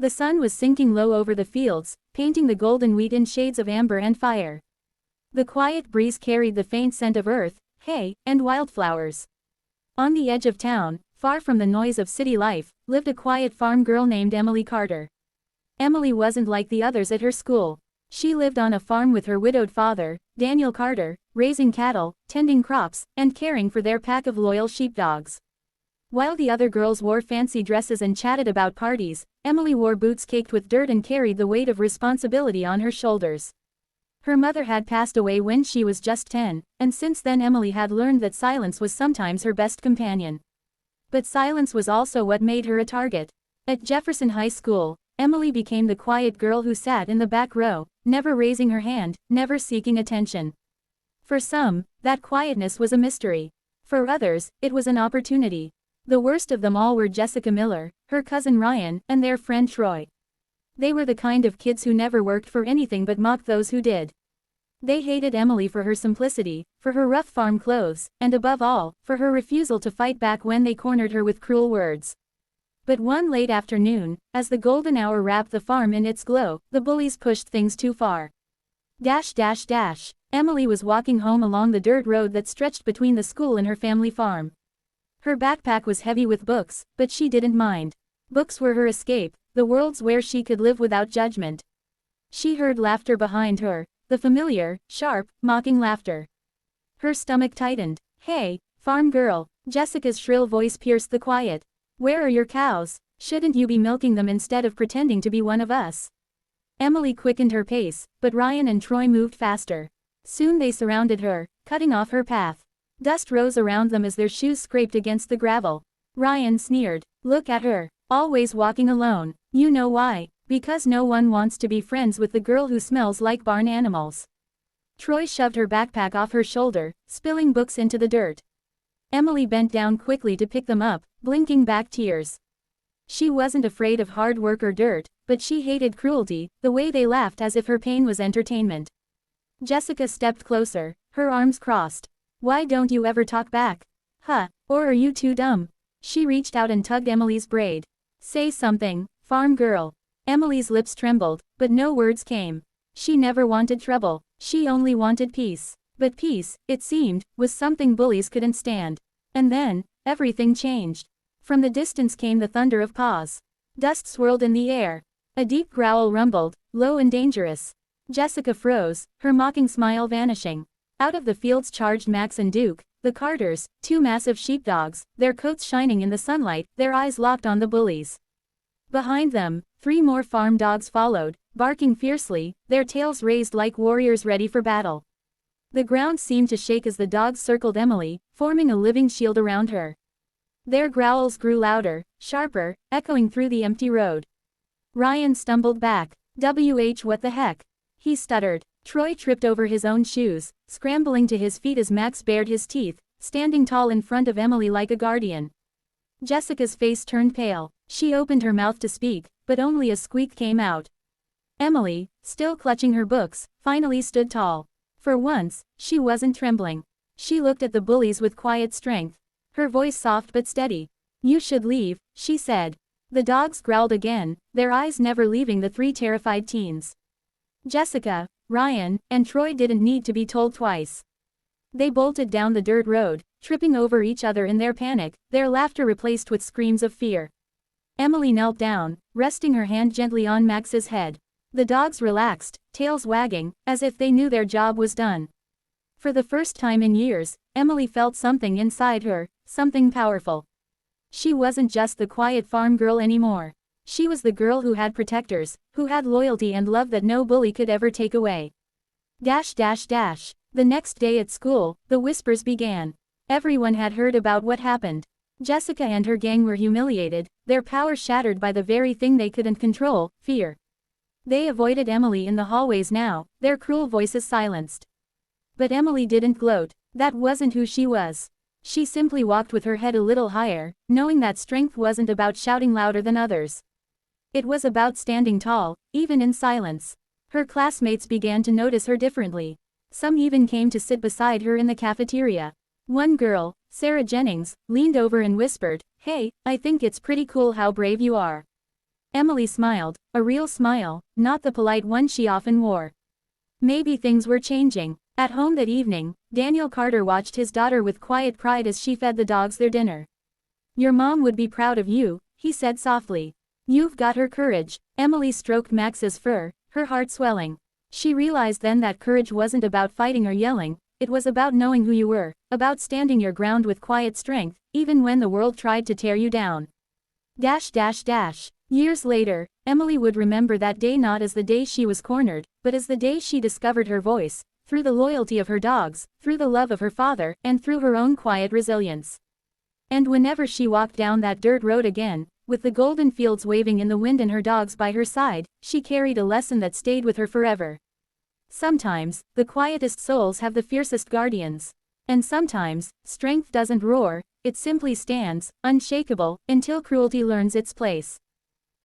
The sun was sinking low over the fields, painting the golden wheat in shades of amber and fire. The quiet breeze carried the faint scent of earth, hay, and wildflowers. On the edge of town, far from the noise of city life, lived a quiet farm girl named Emily Carter. Emily wasn't like the others at her school. She lived on a farm with her widowed father, Daniel Carter, raising cattle, tending crops, and caring for their pack of loyal sheepdogs. While the other girls wore fancy dresses and chatted about parties, Emily wore boots caked with dirt and carried the weight of responsibility on her shoulders. Her mother had passed away when she was just 10, and since then Emily had learned that silence was sometimes her best companion. But silence was also what made her a target. At Jefferson High School, Emily became the quiet girl who sat in the back row, never raising her hand, never seeking attention. For some, that quietness was a mystery. For others, it was an opportunity. The worst of them all were Jessica Miller, her cousin Ryan, and their friend Troy. They were the kind of kids who never worked for anything but mocked those who did. They hated Emily for her simplicity, for her rough farm clothes, and above all, for her refusal to fight back when they cornered her with cruel words. But one late afternoon, as the golden hour wrapped the farm in its glow, the bullies pushed things too far. Emily was walking home along the dirt road that stretched between the school and her family farm. Her backpack was heavy with books, but she didn't mind. Books were her escape, the worlds where she could live without judgment. She heard laughter behind her, the familiar, sharp, mocking laughter. Her stomach tightened. "Hey, farm girl," Jessica's shrill voice pierced the quiet. "Where are your cows? Shouldn't you be milking them instead of pretending to be one of us?" Emily quickened her pace, but Ryan and Troy moved faster. Soon they surrounded her, cutting off her path. Dust rose around them as their shoes scraped against the gravel. Ryan sneered. "Look at her, always walking alone. You know why? Because no one wants to be friends with the girl who smells like barn animals." Troy shoved her backpack off her shoulder, spilling books into the dirt. Emily bent down quickly to pick them up, blinking back tears. She wasn't afraid of hard work or dirt, but she hated cruelty, the way they laughed as if her pain was entertainment. Jessica stepped closer, her arms crossed. "Why don't you ever talk back? Huh, or are you too dumb?" She reached out and tugged Emily's braid. "Say something, farm girl." Emily's lips trembled, but no words came. She never wanted trouble, she only wanted peace. But peace, it seemed, was something bullies couldn't stand. And then, everything changed. From the distance came the thunder of paws. Dust swirled in the air. A deep growl rumbled, low and dangerous. Jessica froze, her mocking smile vanishing. Out of the fields charged Max and Duke, the Carters, two massive sheepdogs, their coats shining in the sunlight, their eyes locked on the bullies. Behind them, 3 more farm dogs followed, barking fiercely, their tails raised like warriors ready for battle. The ground seemed to shake as the dogs circled Emily, forming a living shield around her. Their growls grew louder, sharper, echoing through the empty road. Ryan stumbled back. What the heck? He stuttered. Troy tripped over his own shoes, scrambling to his feet as Max bared his teeth, standing tall in front of Emily like a guardian. Jessica's face turned pale. She opened her mouth to speak, but only a squeak came out. Emily, still clutching her books, finally stood tall. For once, she wasn't trembling. She looked at the bullies with quiet strength. Her voice soft but steady. "You should leave," she said. The dogs growled again, their eyes never leaving the 3 terrified teens. Jessica, Ryan, and Troy didn't need to be told twice. They bolted down the dirt road, tripping over each other in their panic, their laughter replaced with screams of fear. Emily knelt down, resting her hand gently on Max's head. The dogs relaxed, tails wagging, as if they knew their job was done. For the first time in years, Emily felt something inside her, something powerful. She wasn't just the quiet farm girl anymore. She was the girl who had protectors, who had loyalty and love that no bully could ever take away. The next day at school, the whispers began. Everyone had heard about what happened. Jessica and her gang were humiliated, their power shattered by the very thing they couldn't control, fear. They avoided Emily in the hallways now, their cruel voices silenced. But Emily didn't gloat. That wasn't who she was. She simply walked with her head a little higher, knowing that strength wasn't about shouting louder than others. It was about standing tall, even in silence. Her classmates began to notice her differently. Some even came to sit beside her in the cafeteria. One girl, Sarah Jennings, leaned over and whispered, "Hey, I think it's pretty cool how brave you are." Emily smiled, a real smile, not the polite one she often wore. Maybe things were changing. At home that evening, Daniel Carter watched his daughter with quiet pride as she fed the dogs their dinner. "Your mom would be proud of you," he said softly. "You've got her courage." Emily stroked Max's fur, her heart swelling. She realized then that courage wasn't about fighting or yelling, it was about knowing who you were, about standing your ground with quiet strength, even when the world tried to tear you down. Years later, Emily would remember that day not as the day she was cornered, but as the day she discovered her voice, through the loyalty of her dogs, through the love of her father, and through her own quiet resilience. And whenever she walked down that dirt road again, with the golden fields waving in the wind and her dogs by her side, she carried a lesson that stayed with her forever. Sometimes, the quietest souls have the fiercest guardians. And sometimes, strength doesn't roar, it simply stands, unshakable, until cruelty learns its place.